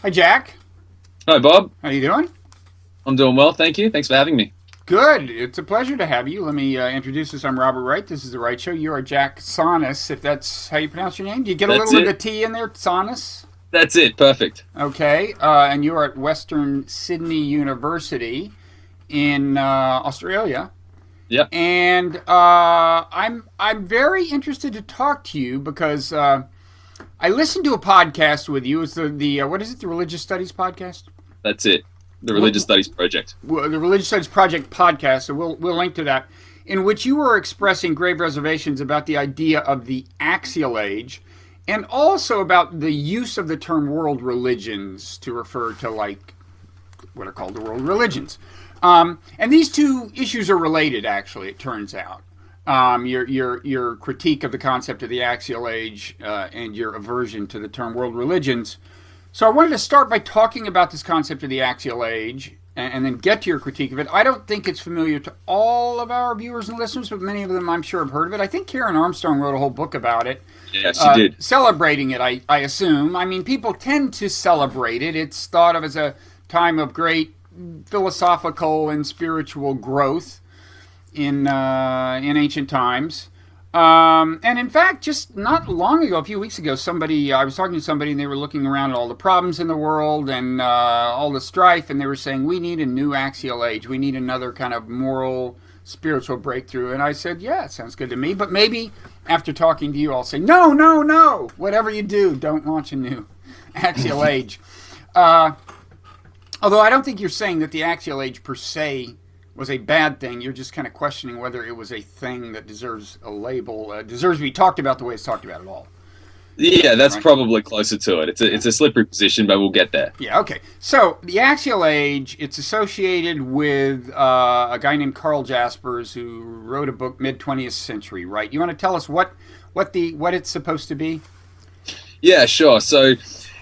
Hi, Jack. Hi, Bob. How you doing? I'm doing well, thank you. Thanks for having me. Good. It's a pleasure to have you. Let me introduce us. I'm Robert Wright. This is the Wright Show. You are Jack Tsonis, if that's how you pronounce your name. Do you get a That's little of the it. T in there, Tsonis? That's it. Perfect. Okay. And you are at Western Sydney University in Australia. Yep. And I'm very interested to talk to you because I listened to a podcast with you. It's the what is it? The Religious Studies podcast. That's it. The Religious Studies Project. The Religious Studies Project podcast, so we'll link to that, in which you were expressing grave reservations about the idea of the Axial Age, and also about the use of the term world religions to refer to like what are called the world religions. And these two issues are related, actually. It turns out. Your critique of the concept of the Axial Age and your aversion to the term world religions. So I wanted to start by talking about this concept of the Axial Age and then get to your critique of it. I don't think it's familiar to all of our viewers and listeners, but many of them I'm sure have heard of it. I think Karen Armstrong wrote a whole book about it. Yes, she did. Celebrating it, I assume. I mean, people tend to celebrate it. It's thought of as a time of great philosophical and spiritual growth in ancient times. And in fact, just not long ago, a few weeks ago, I was talking to somebody and they were looking around at all the problems in the world and all the strife, and they were saying, we need a new axial age. We need another kind of moral, spiritual breakthrough. And I said, yeah, it sounds good to me. But maybe after talking to you, I'll say, no, no, no. Whatever you do, don't launch a new axial age. Although I don't think you're saying that the axial age per se was a bad thing. You're just kind of questioning whether it was a thing that deserves a label, deserves to be talked about the way it's talked about at all. Yeah, that's Right? probably closer to it. It's a slippery position, but we'll get there. Yeah, okay. So the axial age, it's associated with a guy named Karl Jaspers who wrote a book mid-20th century, right? You want to tell us what it's supposed to be? Yeah, sure. So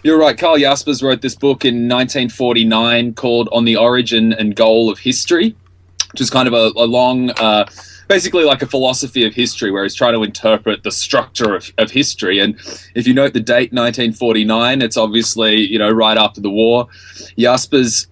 you're right. Karl Jaspers wrote this book in 1949 called "On the Origin and Goal of History," which is kind of a long, basically like a philosophy of history, where he's trying to interpret the structure of history. And if you note the date, 1949, it's obviously, right after the war. Jaspers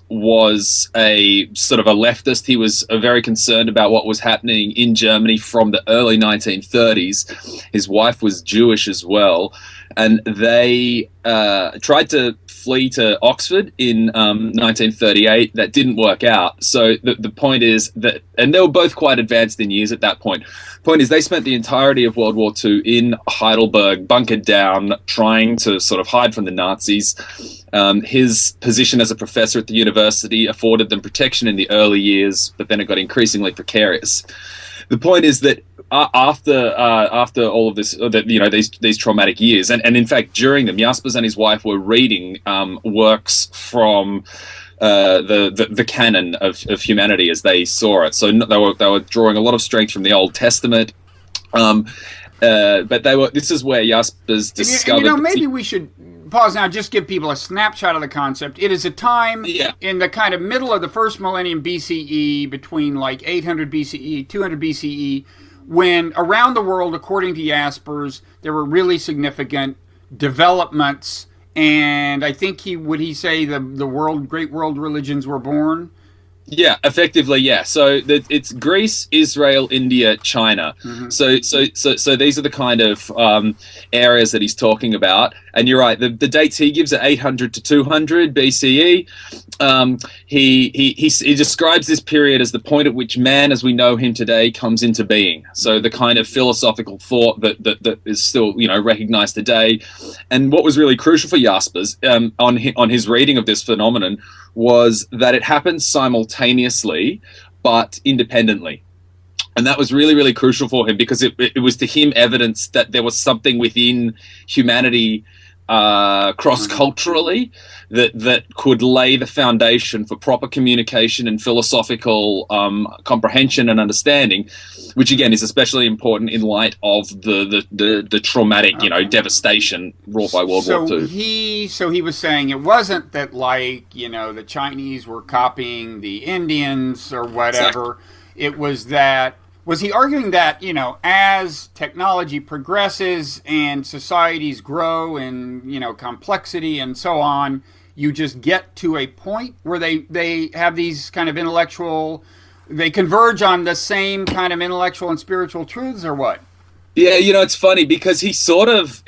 was a sort of a leftist. He was very concerned about what was happening in Germany from the early 1930s. His wife was Jewish as well. And they tried to flee to Oxford in 1938. That didn't work out. So the point is that, and they were both quite advanced in years at that point. Point is, they spent the entirety of World War II in Heidelberg, bunkered down, trying to sort of hide from the Nazis. His position as a professor at the university afforded them protection in the early years, but then it got increasingly precarious. The point is that after all of this, these traumatic years, and in fact during them, Jaspers and his wife were reading works from the canon of humanity as they saw it. So they were drawing a lot of strength from the Old Testament. But this is where Jaspers discovered. Maybe we should pause now, just give people a snapshot of the concept. It is a time in the kind of middle of the first millennium BCE, between like 800 BCE, 200 BCE, when around the world, according to Jaspers, there were really significant developments. And I think he say the great world religions were born. Yeah, effectively, yeah. So it's Greece, Israel, India, China. Mm-hmm. So these are the kind of areas that he's talking about. And you're right. The dates he gives are 800 to 200 BCE. He describes this period as the point at which man, as we know him today, comes into being. So the kind of philosophical thought that is still recognized today. And what was really crucial for Jaspers on his reading of this phenomenon was that it happened simultaneously but independently. And that was really, really crucial for him, because it was to him evidence that there was something within humanity cross-culturally that could lay the foundation for proper communication and philosophical comprehension and understanding, which again is especially important in light of the traumatic devastation wrought by World War II. So he was saying it wasn't that the Chinese were copying the Indians or whatever. Exactly. It was that Was he arguing that, as technology progresses and societies grow and, complexity and so on, you just get to a point where they have these kind of they converge on the same kind of intellectual and spiritual truths, or what? Yeah, it's funny because he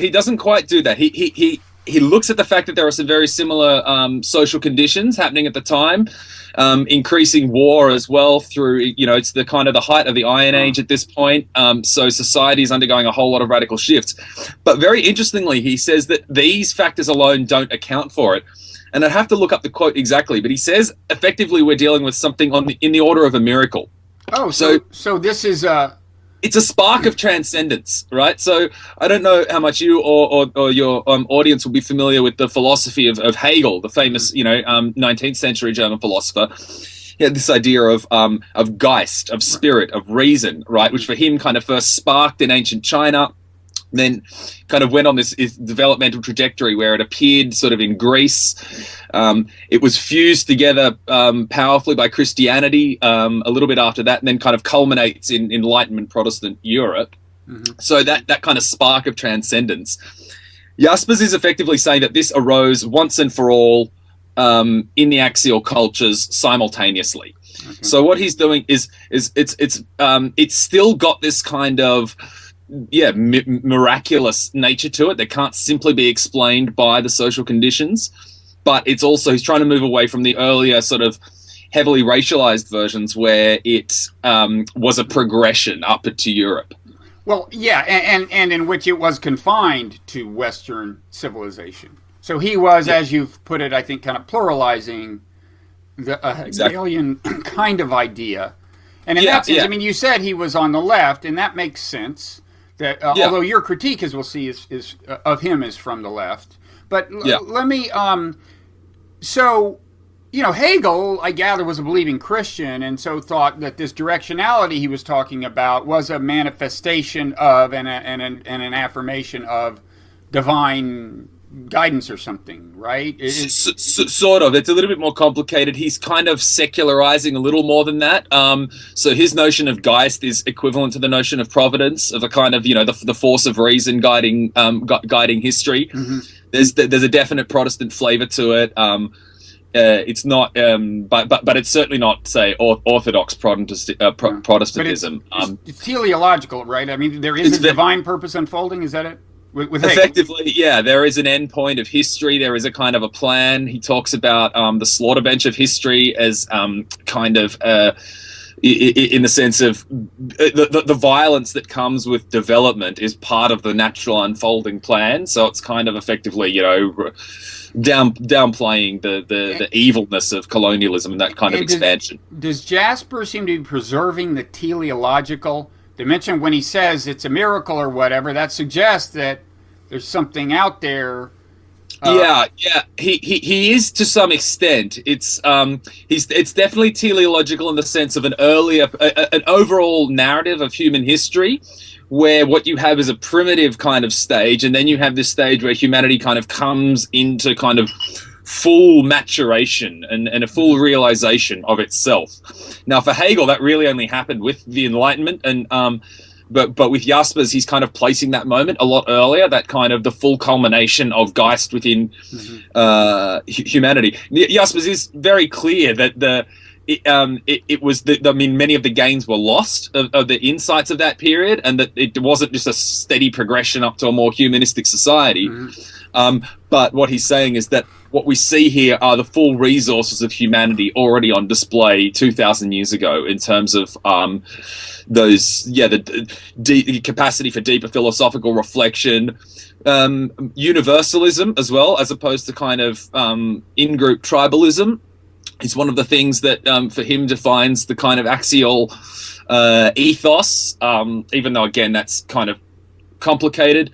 doesn't quite do that. He looks at the fact that there are some very similar social conditions happening at the time, increasing war as well through, it's the kind of the height of the Iron Age at this point. So society is undergoing a whole lot of radical shifts. But very interestingly, he says that these factors alone don't account for it. And I'd have to look up the quote exactly, but he says effectively we're dealing with something in the order of a miracle. Oh, so this is it's a spark of transcendence, right? So I don't know how much you or your audience will be familiar with the philosophy of Hegel, the famous 19th century German philosopher. He had this idea of Geist, of spirit, of reason, right? Which for him kind of first sparked in ancient China, then kind of went on this developmental trajectory where it appeared sort of in Greece. It was fused together powerfully by Christianity a little bit after that, and then kind of culminates in Enlightenment Protestant Europe. Mm-hmm. So that kind of spark of transcendence. Jaspers is effectively saying that this arose once and for all in the axial cultures simultaneously. Okay. So what he's doing is it's still got this kind of miraculous nature to it that can't simply be explained by the social conditions, but it's also he's trying to move away from the earlier sort of heavily racialized versions where it was a progression up to Europe. Well, yeah, and in which it was confined to Western civilization. So he was, as you've put it, I think, kind of pluralizing the Hegelian kind of idea. And in that sense, I mean, you said he was on the left, and that makes sense. That although your critique, as we'll see, is of him is from the left, but let me. So, Hegel, I gather, was a believing Christian, and so thought that this directionality he was talking about was a manifestation of and an affirmation of divine guidance or something, right? Sort of. It's a little bit more complicated. He's kind of secularizing a little more than that. So his notion of Geist is equivalent to the notion of providence, of a kind of, the force of reason guiding history. Mm-hmm. There's a definite Protestant flavor to it. It's not, but it's certainly not, say, Orthodox Protestantism. It's teleological, right? I mean, there is a divine purpose unfolding. Is that it? With effectively, there is an end point of history. There is a kind of a plan. He talks about the slaughter bench of history as kind of in the sense of the violence that comes with development is part of the natural unfolding plan. So it's kind of effectively, downplaying the evilness of colonialism and that kind of expansion. Does Jasper seem to be preserving the teleological dimension when he says it's a miracle or whatever? That suggests that there's something out there. He is to some extent. It's definitely teleological in the sense of an overall narrative of human history, where what you have is a primitive kind of stage, and then you have this stage where humanity kind of comes into kind of full maturation and a full realization of itself. Now, for Hegel, that really only happened with the Enlightenment, and but with Jaspers, he's kind of placing that moment a lot earlier, that kind of the full culmination of Geist within humanity. Jaspers is very clear that it was many of the gains were lost of the insights of that period, and that it wasn't just a steady progression up to a more humanistic society. Mm-hmm. But what he's saying is that what we see here are the full resources of humanity already on display 2,000 years ago in terms of the capacity for deeper philosophical reflection, universalism as well, as opposed to kind of in-group tribalism. It's one of the things that for him defines the kind of axial ethos, even though, again, that's kind of complicated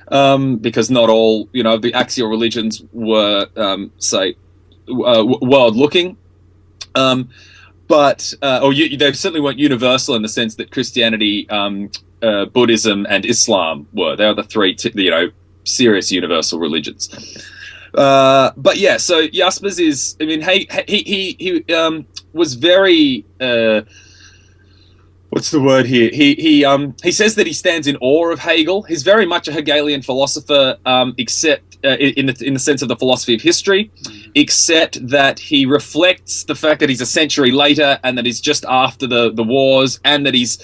because not all, the axial religions were, world-looking. But they certainly weren't universal in the sense that Christianity, Buddhism, and Islam were. They are the three, serious universal religions. But yeah, so Jaspers is. I mean, he was very what's the word here? He says that he stands in awe of Hegel. He's very much a Hegelian philosopher, except in the sense of the philosophy of history, except that he reflects the fact that he's a century later and that he's just after the wars, and that he's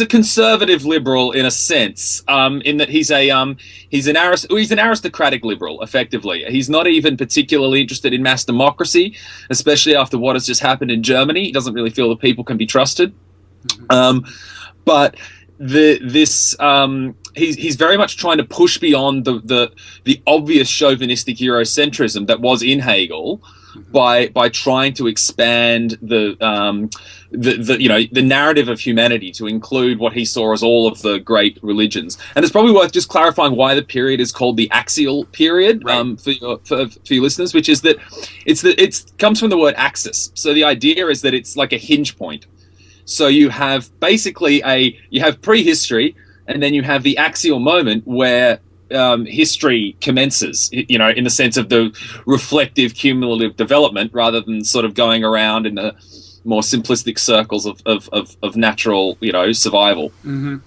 a conservative liberal in a sense, in that he's an aristocratic liberal. Effectively, he's not even particularly interested in mass democracy, especially after what has just happened in Germany. He doesn't really feel that people can be trusted. But he's very much trying to push beyond the obvious chauvinistic Eurocentrism that was in Hegel, by trying to expand the narrative of humanity to include what he saw as all of the great religions. And it's probably worth just clarifying why the period is called the Axial period, right, for your listeners, which is that it comes from the word axis. So the idea is that it's like a hinge point. So you have basically you have prehistory, and then you have the axial moment where history commences, in the sense of the reflective cumulative development, rather than sort of going around in the more simplistic circles of natural, survival. Mm-hmm.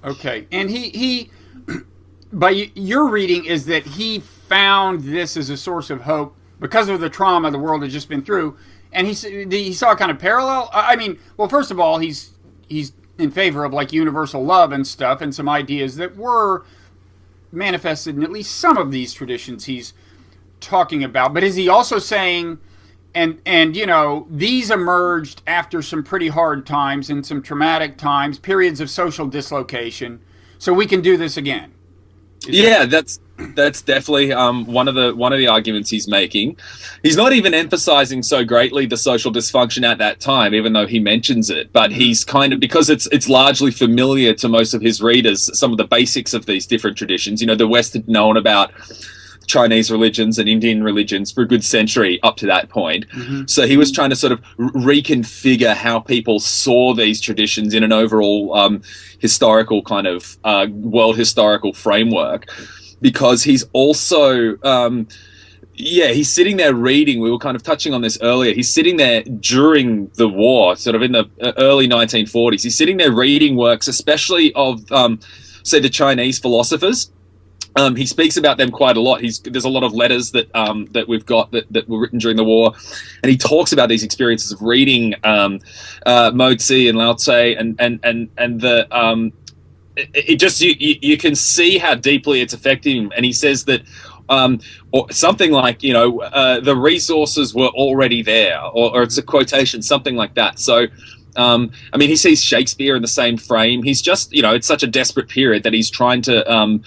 Okay. And he by your reading is that he found this as a source of hope because of the trauma the world has just been through. And he saw a kind of parallel. I mean, well, first of all, he's in favor of like universal love and stuff, and some ideas that were manifested in at least some of these traditions he's talking about. But is he also saying, and these emerged after some pretty hard times and some traumatic times, periods of social dislocation, so we can do this again? That's definitely one of the arguments he's making. He's not even emphasizing so greatly the social dysfunction at that time, even though he mentions it. But he's kind of, because it's largely familiar to most of his readers, some of the basics of these different traditions. The West had known about Chinese religions and Indian religions for a good century up to that point. Mm-hmm. So he was trying to sort of reconfigure how people saw these traditions in an overall historical kind of world historical framework, because he's also he's sitting there reading. We were kind of touching on this earlier. He's sitting there during the war, sort of in the early 1940s. He's sitting there reading works, especially of say the Chinese philosophers. He speaks about them quite a lot. There's a lot of letters that we've got that were written during the war, and he talks about these experiences of reading Mozi and Lao Tse, and the it just you can see how deeply it's affecting him. And he says that or something like the resources were already there, or it's a quotation, something like that. So. He sees Shakespeare in the same frame. He's just, it's such a desperate period that he's trying to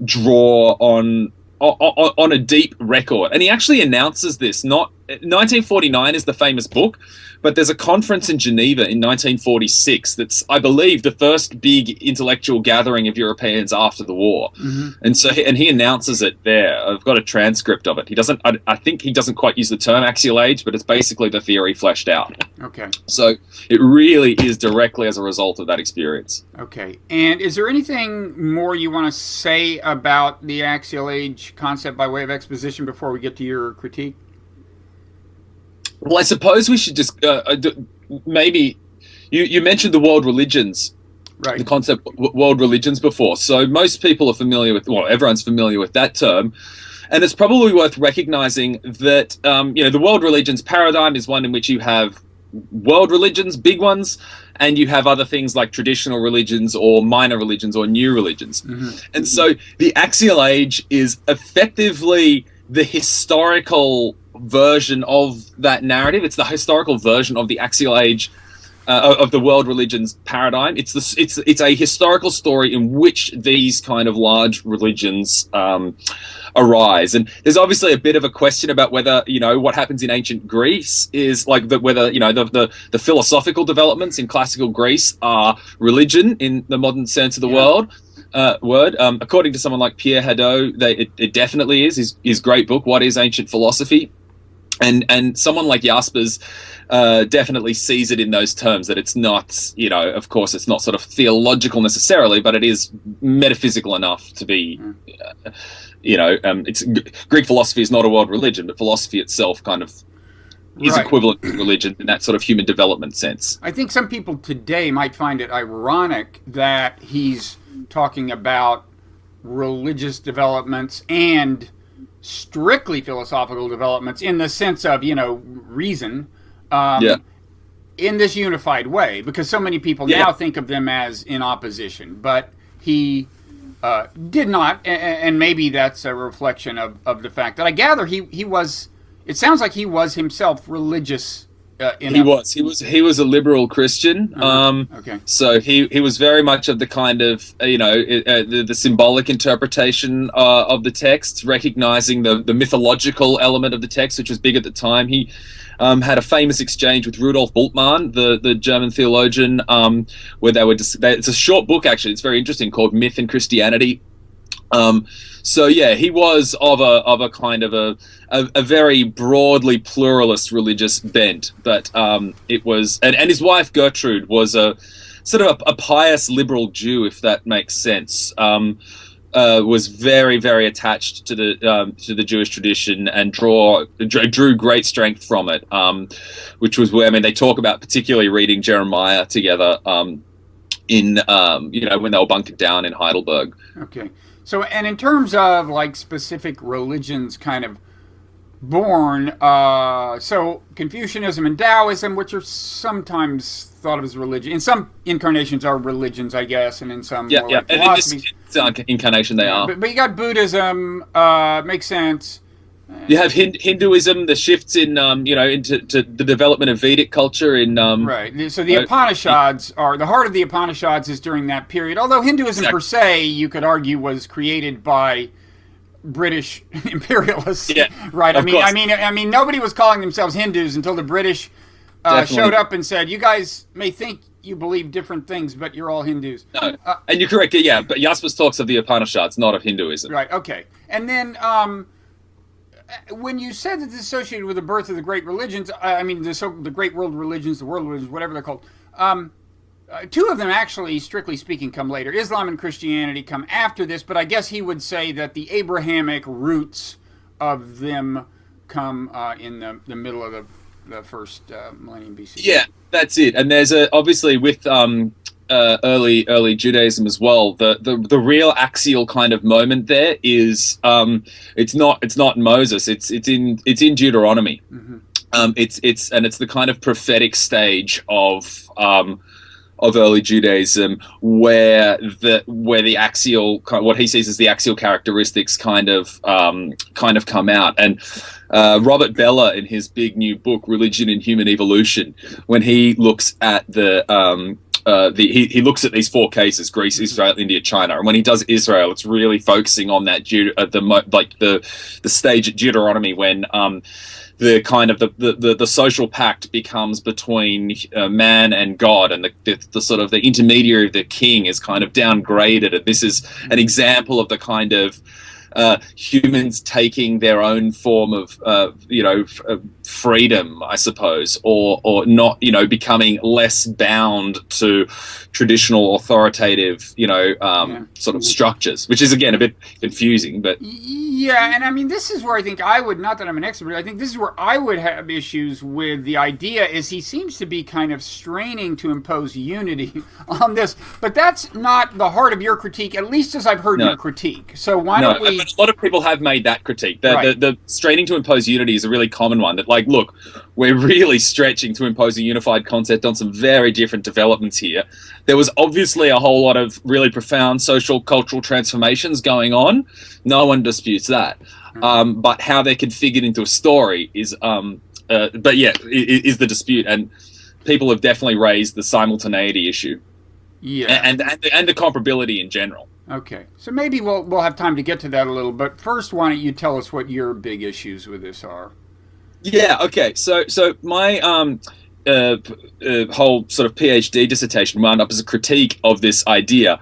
draw on a deep record. And he actually announces this. 1949 is the famous book, but there's a conference in Geneva in 1946 that's, I believe, the first big intellectual gathering of Europeans after the war. Mm-hmm. And he announces it there. I've got a transcript of it. He doesn't. I think he doesn't quite use the term axial age, but it's basically the theory fleshed out. Okay. So it really is directly as a result of that experience. Okay. And is there anything more you want to say about the axial age concept by way of exposition before we get to your critique? Well, I suppose we should just maybe you mentioned the world religions, right? The concept world religions before. So most people are familiar with, everyone's familiar with that term, and it's probably worth recognizing that the world religions paradigm is one in which you have world religions, big ones, and you have other things like traditional religions or minor religions or new religions. Mm-hmm. And so the axial age is effectively the historical version of that narrative. It's the historical version of the axial age of the world religions paradigm. It's a historical story in which these kind of large religions arise. And there's obviously a bit of a question about whether what happens in ancient Greece is like whether the philosophical developments in classical Greece are religion in the modern sense of the word. According to someone like Pierre Hadot, it definitely is. His great book, What is Ancient Philosophy? And someone like Jaspers definitely sees it in those terms, that it's not, of course, it's not sort of theological necessarily, but it is metaphysical enough to be, it's Greek philosophy is not a world religion, but philosophy itself kind of is Right. equivalent to religion in that sort of human development sense. I think some people today might find it ironic that he's talking about religious developments and strictly philosophical developments in the sense of, reason, Yeah. in this unified way, because so many people Yeah. now think of them as in opposition. But he did not, and maybe that's a reflection of the fact that I gather he was. It sounds like he was himself religious. He was a liberal Christian. Okay. So he was very much of the kind of the symbolic interpretation of the text, recognizing the mythological element of the text, which was big at the time. He had a famous exchange with Rudolf Bultmann, the German theologian, where they were it's a short book actually. It's very interesting, called Myth and Christianity. So yeah, he was of a kind of a very broadly pluralist religious bent, but it was, and his wife Gertrude was a sort of a pious liberal Jew, if that makes sense. Was very, very attached to the Jewish tradition and drew great strength from it, which was where, I mean, they talk about particularly reading Jeremiah together in when they were bunkered down in Heidelberg. Okay. So, and in terms of like specific religions kind of born, so Confucianism and Taoism, which are sometimes thought of as religion, in some incarnations are religions, I guess, and in some more like philosophies. And in this incarnation they are. But you got Buddhism, makes sense. You have Hinduism, the shifts in into the development of Vedic culture in right. So the Upanishads are the heart of the Upanishads is during that period. Although Hinduism per se, you could argue, was created by British imperialists. Yeah, right. Of course. I mean, nobody was calling themselves Hindus until the British showed up and said, "You guys may think you believe different things, but you're all Hindus." No, and you're correct. Yeah, but Jaspers talks of the Upanishads, not of Hinduism. Right. Okay. And then when you said that this is associated with the birth of the great religions, the great world religions, the world religions, whatever they're called, two of them actually, strictly speaking, come later. Islam and Christianity come after this, but I guess he would say that the Abrahamic roots of them come in the middle of the first millennium BC. Yeah, that's it. And there's obviously with early Judaism as well. The real axial kind of moment there is it's not Moses. It's in Deuteronomy. Mm-hmm. It's the kind of prophetic stage of early Judaism where the axial, what he sees as the axial characteristics kind of come out. And Robert Bellah, in his big new book Religion and Human Evolution, when he looks at he looks at these four cases: Greece, Israel, India, China. And when he does Israel, it's really focusing on that the stage at Deuteronomy when the kind of the social pact becomes between man and God, and the sort of the intermediary of the king is kind of downgraded. And this is an example of the kind of humans taking their own form of freedom, I suppose, or not, becoming less bound to traditional authoritative, sort of structures, which is again a bit confusing. But yeah, and I mean, this is where I think I would, not that I'm an expert, but I think this is where I would have issues with the idea. Is he seems to be kind of straining to impose unity on this, but that's not the heart of your critique, at least as I've heard your critique. So why don't we? But a lot of people have made that critique. The straining to impose unity is a really common one. That, like, look, we're really stretching to impose a unified concept on some very different developments here. There was obviously a whole lot of really profound social, cultural transformations going on. No one disputes that. But how they're configured into a story is the dispute. And people have definitely raised the simultaneity issue. Yeah, and the comparability in general. Okay, so maybe we'll have time to get to that a little. But first, why don't you tell us what your big issues with this are? Yeah. Okay. So my whole sort of PhD dissertation wound up as a critique of this idea,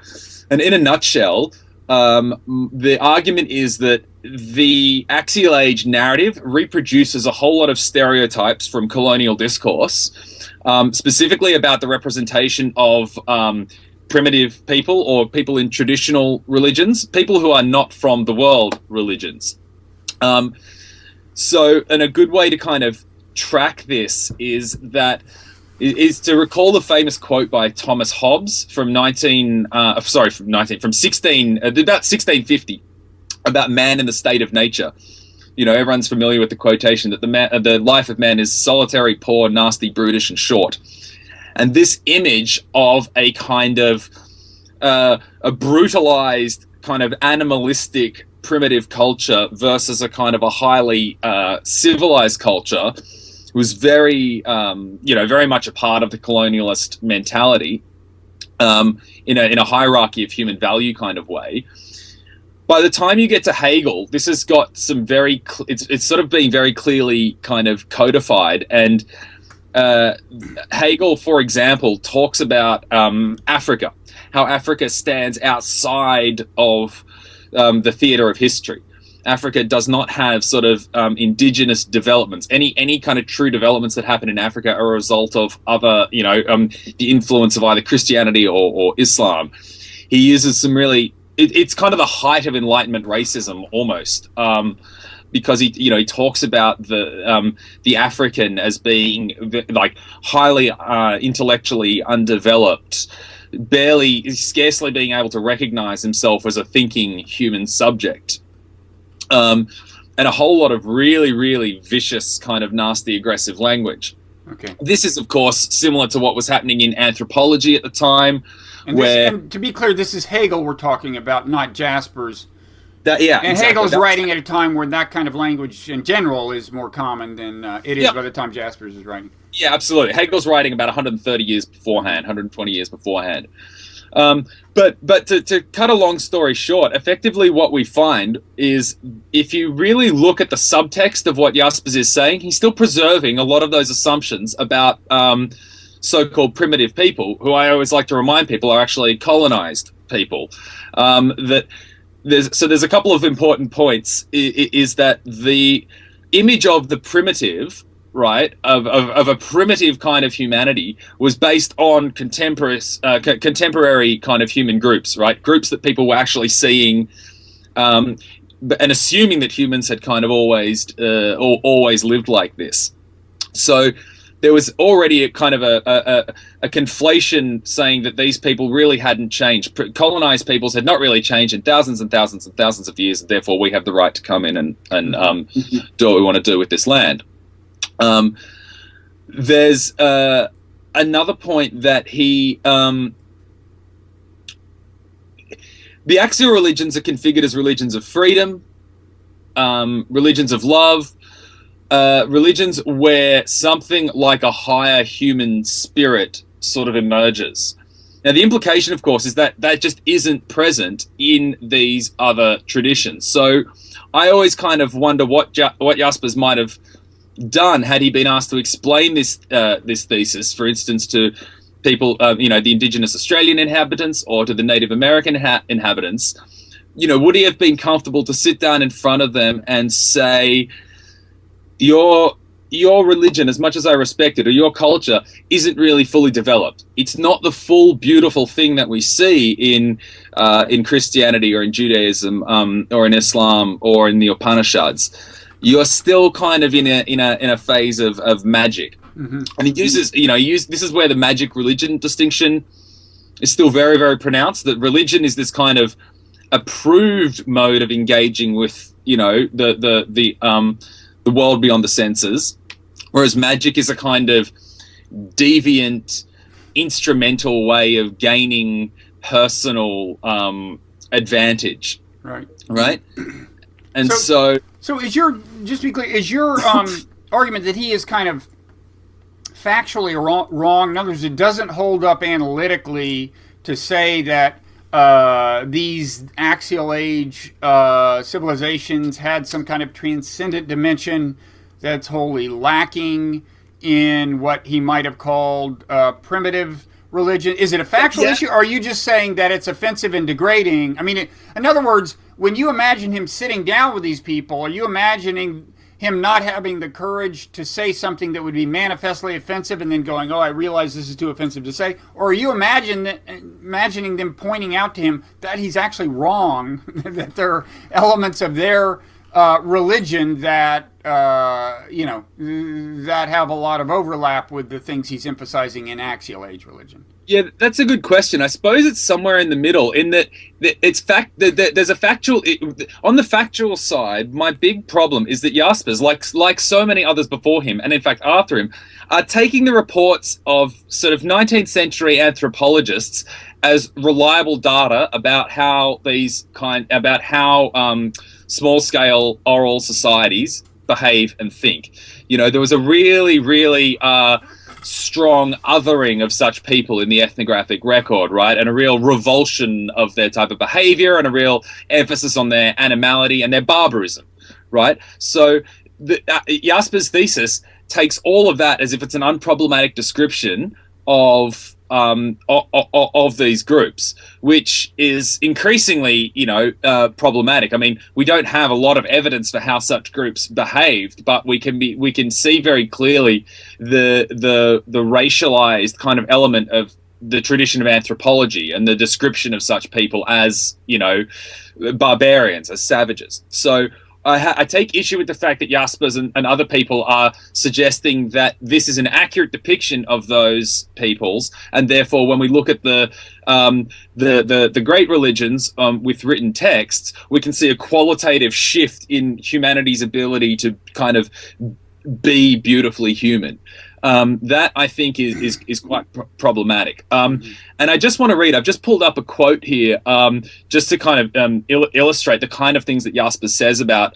and in a nutshell, the argument is that the Axial Age narrative reproduces a whole lot of stereotypes from colonial discourse, specifically about the representation of primitive people or people in traditional religions, people who are not from the world religions. And a good way to kind of track this is to recall the famous quote by Thomas Hobbes from about 1650 about man in the state of nature. You know, everyone's familiar with the quotation that the life of man is solitary, poor, nasty, brutish, and short. And this image of a kind of a brutalized, kind of animalistic, primitive culture versus a kind of a highly civilized culture was very, very much a part of the colonialist mentality in a hierarchy of human value kind of way. By the time you get to Hegel, this has got some it's sort of being very clearly kind of codified. And Hegel, for example, talks about Africa, how Africa stands outside of the theater of history. Africa does not have sort of indigenous developments. Any kind of true developments that happen in Africa are a result of other, the influence of either Christianity or Islam. He uses some really... It's kind of the height of Enlightenment racism, almost, because he talks about the African as being like highly intellectually undeveloped, scarcely being able to recognize himself as a thinking human subject, and a whole lot of really, really vicious, kind of nasty, aggressive language. Okay. This is, of course, similar to what was happening in anthropology at the time. And to be clear, this is Hegel we're talking about, not Jaspers. And exactly. Hegel's writing at a time where that kind of language in general is more common than it is by the time Jaspers is writing. Yeah, absolutely. Hegel's writing about 130 years beforehand, 120 years beforehand. But to cut a long story short, effectively what we find is if you really look at the subtext of what Jaspers is saying, he's still preserving a lot of those assumptions about so-called primitive people, who I always like to remind people are actually colonized people. There's a couple of important points. Is that the image of the primitive, right, of a primitive kind of humanity was based on contemporary kind of human groups, right? Groups that people were actually seeing and assuming that humans had kind of always lived like this. So there was already a kind of a conflation saying that these people really hadn't changed. Colonized peoples had not really changed in thousands and thousands and thousands of years, and therefore we have the right to come in and do what we want to do with this land. There's another point that the axial religions are configured as religions of freedom, religions of love, religions where something like a higher human spirit sort of emerges. Now, the implication, of course, is that just isn't present in these other traditions. So I always kind of wonder what Jaspers might have done had he been asked to explain this thesis, for instance, to people, the indigenous Australian inhabitants or to the Native American inhabitants. Would he have been comfortable to sit down in front of them and say, your religion, as much as I respect it, or your culture, isn't really fully developed. It's not the full, beautiful thing that we see in Christianity or in Judaism or in Islam or in the Upanishads. You're still kind of in a phase of magic. Mm-hmm. And he uses, this is where the magic religion distinction is still very, very pronounced. That religion is this kind of approved mode of engaging with, the world beyond the senses, whereas magic is a kind of deviant, instrumental way of gaining personal advantage. Right. And so is your, just to be clear, is your argument that he is kind of factually wrong? In other words, it doesn't hold up analytically to say that these axial age civilizations had some kind of transcendent dimension that's wholly lacking in what he might have called primitive religion? Is it a factual issue, or are you just saying that it's offensive and degrading? I mean, in other words, when you imagine him sitting down with these people, are you imagining him not having the courage to say something that would be manifestly offensive and then going, I realize this is too offensive to say? Or are you imagining them pointing out to him that he's actually wrong, that there are elements of their religion that that have a lot of overlap with the things he's emphasizing in Axial Age religion? Yeah, that's a good question. I suppose it's somewhere in the middle, in that there's a factual on the factual side. My big problem is that Jaspers, like so many others before him, and in fact after him, are taking the reports of sort of 19th century anthropologists as reliable data about how small scale oral societies behave and think. There was a really strong othering of such people in the ethnographic record, right? And a real revulsion of their type of behavior, and a real emphasis on their animality and their barbarism, right? So Jaspers' thesis takes all of that as if it's an unproblematic description of these groups, which is increasingly, problematic. I mean, we don't have a lot of evidence for how such groups behaved, but we can see very clearly the racialized kind of element of the tradition of anthropology and the description of such people as, barbarians, as savages. So I take issue with the fact that Jaspers and other people are suggesting that this is an accurate depiction of those peoples, and therefore, when we look at the great religions with written texts, we can see a qualitative shift in humanity's ability to kind of be beautifully human. That I think is quite problematic. And I just want to read, I've just pulled up a quote here just to kind of illustrate the kind of things that Jaspers says about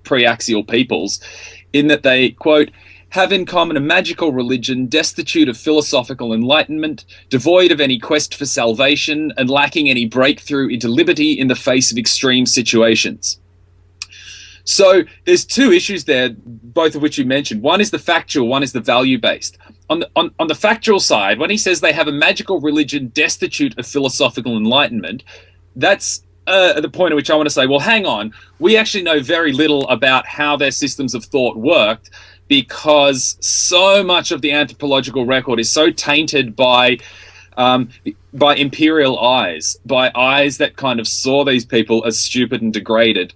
pre-axial peoples, in that they, quote, have in common a magical religion destitute of philosophical enlightenment, devoid of any quest for salvation, and lacking any breakthrough into liberty in the face of extreme situations. So there's two issues there, both of which you mentioned. One is the factual, one is the value-based. On the factual side, when he says they have a magical religion destitute of philosophical enlightenment, that's the point at which I want to say, well, hang on. We actually know very little about how their systems of thought worked, because so much of the anthropological record is so tainted by imperial eyes, by eyes that kind of saw these people as stupid and degraded.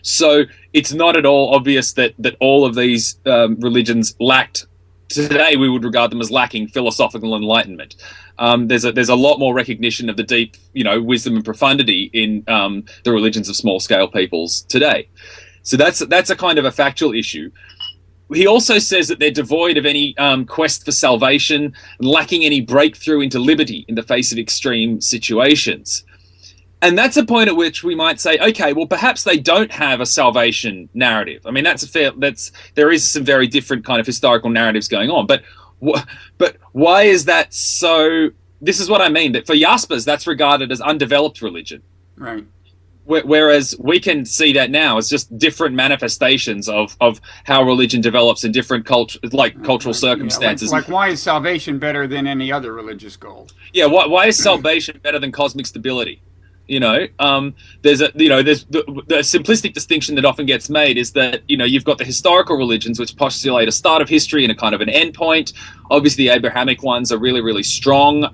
So it's not at all obvious that all of these religions lacked. Today, we would regard them as lacking philosophical enlightenment. There's a lot more recognition of the deep, wisdom and profundity in the religions of small-scale peoples today. So that's a kind of a factual issue. He also says that they're devoid of any quest for salvation, lacking any breakthrough into liberty in the face of extreme situations. And that's a point at which we might say, okay, well, perhaps they don't have a salvation narrative. I mean, there is some very different kind of historical narratives going on. But why is that so? This is what I mean. That for Jaspers, that's regarded as undeveloped religion. Right. Whereas we can see that now as just different manifestations of how religion develops in different cultural circumstances. Yeah, like why is salvation better than any other religious goal? Yeah. Why is salvation better than cosmic stability? There's the simplistic distinction that often gets made is that, you've got the historical religions which postulate a start of history and a kind of an end point. Obviously, the Abrahamic ones are really, really strong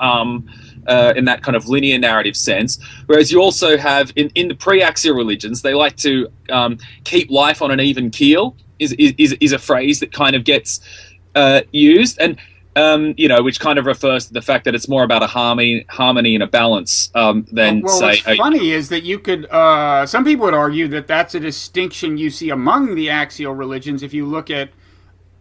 in that kind of linear narrative sense. Whereas you also have in the pre-axial religions, they like to keep life on an even keel is a phrase that kind of gets used. And which kind of refers to the fact that it's more about a harmony and a balance than say. What's funny is that you could. Some people would argue that that's a distinction you see among the axial religions. If you look at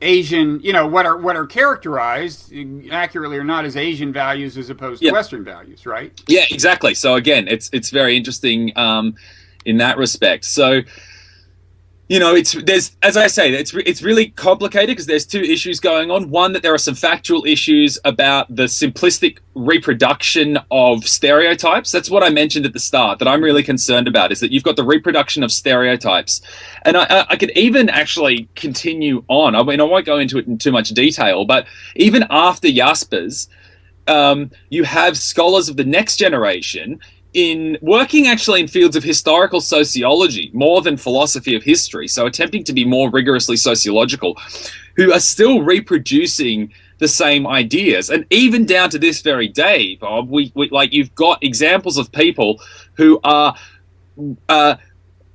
Asian, what are characterized accurately or not as Asian values as opposed to Western values, right? Yeah, exactly. So again, it's very interesting in that respect. So. As I say, it's really complicated because there's two issues going on. One, that there are some factual issues about the simplistic reproduction of stereotypes. That's what I mentioned at the start that I'm really concerned about, is that you've got the reproduction of stereotypes. And I could even actually continue on. I mean, I won't go into it in too much detail, but even after Jaspers, you have scholars of the next generation in working actually in fields of historical sociology more than philosophy of history, so attempting to be more rigorously sociological, who are still reproducing the same ideas. And even down to this very day, Bob, we you've got examples of people who are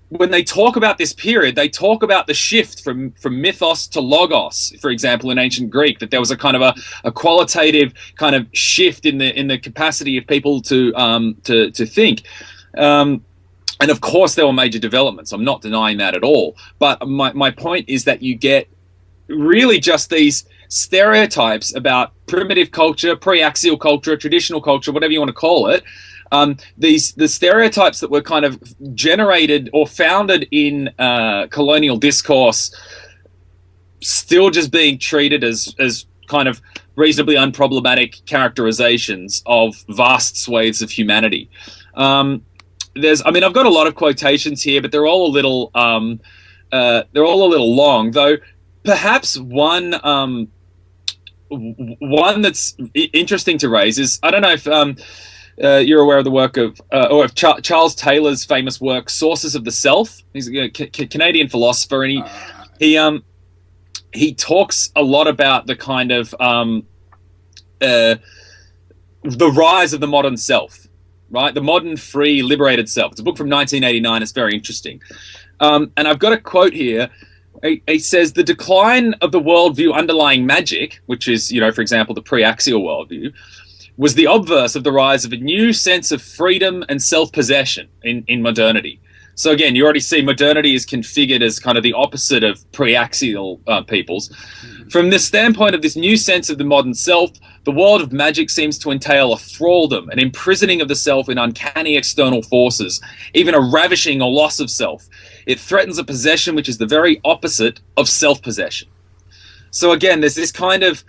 when they talk about this period, they talk about the shift from mythos to logos, for example, in ancient Greek, that there was a kind of a qualitative kind of shift in the capacity of people to think. And of course, there were major developments. I'm not denying that at all. But my point is that you get really just these stereotypes about primitive culture, pre-axial culture, traditional culture, whatever you want to call it. The stereotypes that were kind of generated or founded in colonial discourse, still just being treated as kind of reasonably unproblematic characterizations of vast swathes of humanity. I've got a lot of quotations here, but they're all a little long. Though perhaps one that's interesting to raise is, I don't know if you're aware of the work of Charles Taylor's famous work, Sources of the Self. He's a Canadian philosopher, and he talks a lot about the kind of the rise of the modern self. Right, the modern, free, liberated self. It's a book from 1989. It's very interesting. And I've got a quote here. He says, the decline of the worldview underlying magic, which is, for example, the pre-axial worldview, was the obverse of the rise of a new sense of freedom and self-possession in modernity. So again, you already see modernity is configured as kind of the opposite of pre-axial peoples. From the standpoint of this new sense of the modern self, the world of magic seems to entail a thraldom, an imprisoning of the self in uncanny external forces, even a ravishing or loss of self. It threatens a possession which is the very opposite of self-possession. So again, there's this kind of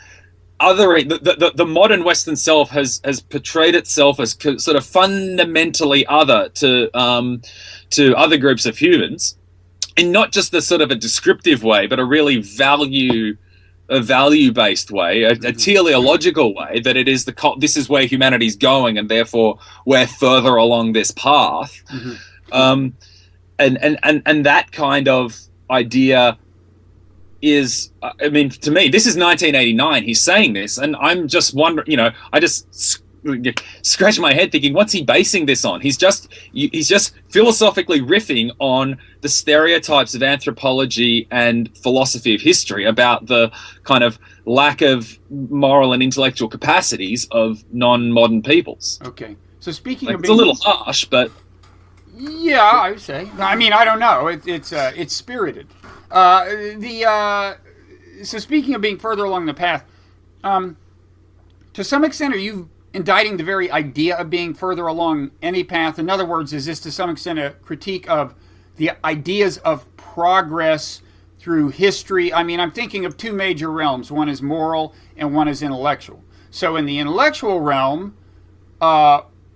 othering. The modern Western self has portrayed itself as sort of fundamentally other to other groups of humans, in not just the sort of a descriptive way, but a really value-based way, a teleological way, that it is this is where humanity's going, and therefore we're further along this path. And that kind of idea is, I mean, to me, this is 1989. He's saying this, and I'm just wondering, I just scratch my head thinking, what's he basing this on? He's just philosophically riffing on the stereotypes of anthropology and philosophy of history about the kind of lack of moral and intellectual capacities of non-modern peoples. Okay, so speaking of it's a little harsh, but yeah, I would say. I mean, I don't know. It's spirited. So speaking of being further along the path, to some extent, are you indicting the very idea of being further along any path? In other words, is this to some extent a critique of the ideas of progress through history? I mean, I'm thinking of two major realms. One is moral and one is intellectual. So in the intellectual realm,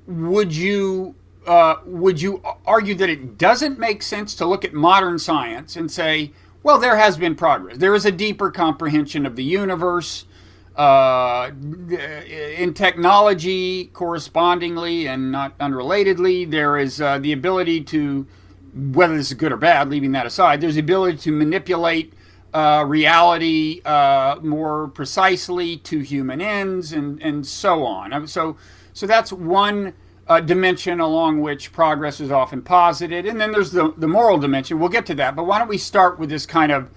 would you argue that it doesn't make sense to look at modern science and say, well, there has been progress. There is a deeper comprehension of the universe. In technology, correspondingly and not unrelatedly, there is the ability to, whether this is good or bad, leaving that aside, there's the ability to manipulate reality more precisely to human ends, and so on. So that's one dimension along which progress is often posited. And then there's the moral dimension. We'll get to that. But why don't we start with this kind of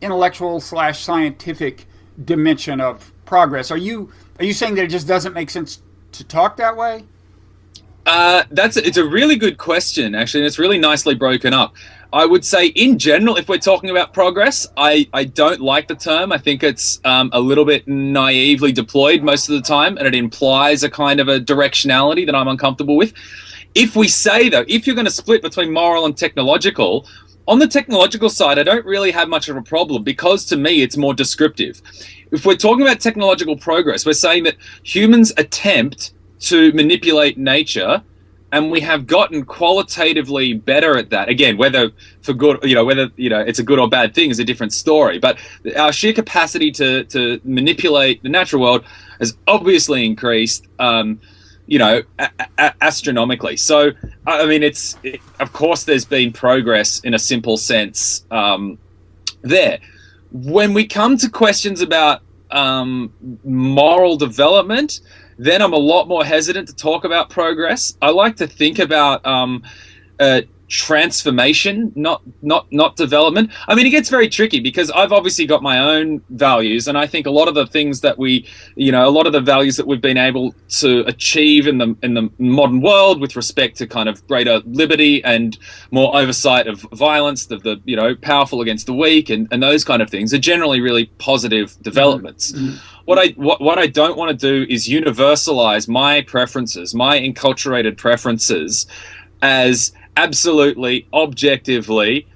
intellectual/scientific dimension of progress? Are you saying that it just doesn't make sense to talk that way? It's a really good question, actually, and it's really nicely broken up. I would say, in general, if we're talking about progress, I don't like the term. I think it's a little bit naively deployed most of the time, and it implies a kind of a directionality that I'm uncomfortable with. If we say, though, if you're going to split between moral and technological, on the technological side, I don't really have much of a problem, because to me, it's more descriptive. If we're talking about technological progress, we're saying that humans attempt to manipulate nature, and we have gotten qualitatively better at that. Again, whether for good, whether it's a good or bad thing is a different story. But our sheer capacity to manipulate the natural world has obviously increased, astronomically. So, I mean, of course, there's been progress in a simple sense there. When we come to questions about moral development, then I'm a lot more hesitant to talk about progress. I like to think about transformation, not development. I mean, it gets very tricky because I've obviously got my own values, and I think a lot of the things that a lot of the values that we've been able to achieve in the modern world with respect to kind of greater liberty and more oversight of violence, of the powerful against the weak, and those kind of things are generally really positive developments. Mm-hmm. What I don't want to do is universalize my preferences, my enculturated preferences, as absolutely, objectively,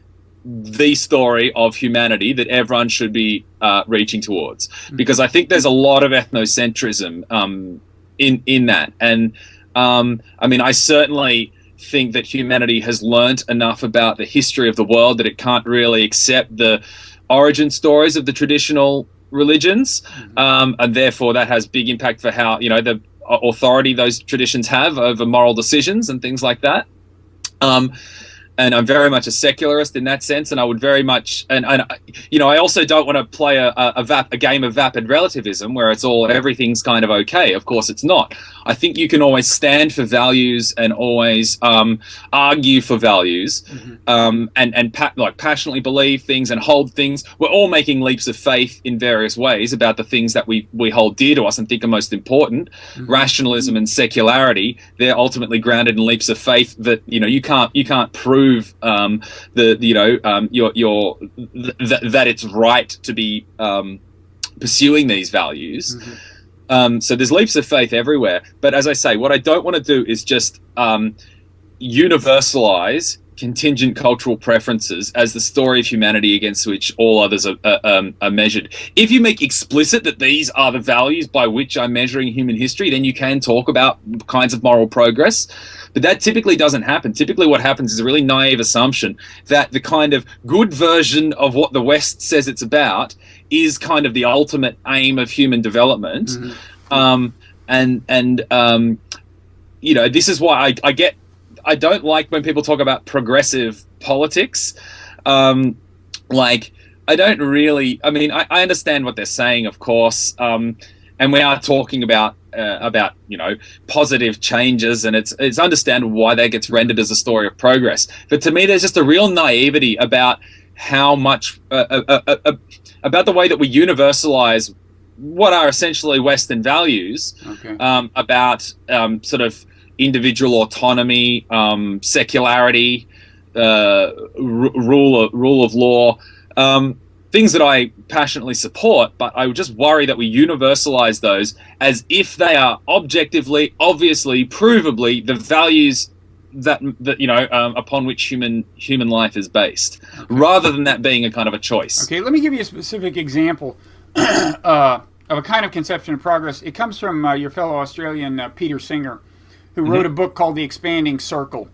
the story of humanity that everyone should be reaching towards. Because I think there's a lot of ethnocentrism in that. And I mean, I certainly think that humanity has learnt enough about the history of the world that it can't really accept the origin stories of the traditional religions. And therefore that has big impact for how, the authority those traditions have over moral decisions and things like that. And I'm very much a secularist in that sense, and I would very much, and I also don't want to play a game of vapid relativism where it's everything's kind of okay. Of course, it's not. I think you can always stand for values and always argue for values, and passionately believe things and hold things. We're all making leaps of faith in various ways about the things that we hold dear to us and think are most important. Rationalism and secularity, they're ultimately grounded in leaps of faith that you can't prove that it's right to be pursuing these values. So there's leaps of faith everywhere. But as I say, what I don't want to do is just universalize contingent cultural preferences as the story of humanity against which all others are measured. If you make explicit that these are the values by which I'm measuring human history, then you can talk about kinds of moral progress. But that typically doesn't happen. Typically what happens is a really naive assumption that the kind of good version of what the West says it's about is kind of the ultimate aim of human development. This is why I don't like when people talk about progressive politics. I don't really, I understand what they're saying, of course. And we are talking about positive changes, and it's understandable why that gets rendered as a story of progress. But to me, there's just a real naivety about how much about the way that we universalize what are essentially Western values, about sort of individual autonomy, secularity, rule of law. Things that I passionately support, but I just worry that we universalize those as if they are objectively, obviously, provably the values that upon which human life is based, rather than that being a kind of a choice. Okay, let me give you a specific example of a kind of conception of progress. It comes from your fellow Australian Peter Singer, who wrote a book called The Expanding Circle,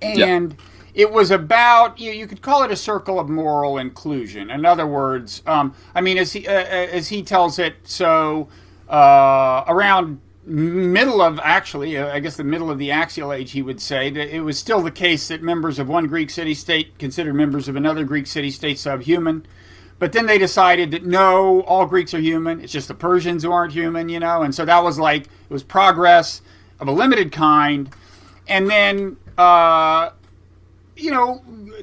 and it was about, you could call it a circle of moral inclusion. In other words, as he tells it, so around middle of, the middle of the Axial Age, he would say that it was still the case that members of one Greek city-state considered members of another Greek city-state subhuman. But then they decided that no, all Greeks are human. It's just the Persians who aren't human, And so that was it was progress of a limited kind. And then,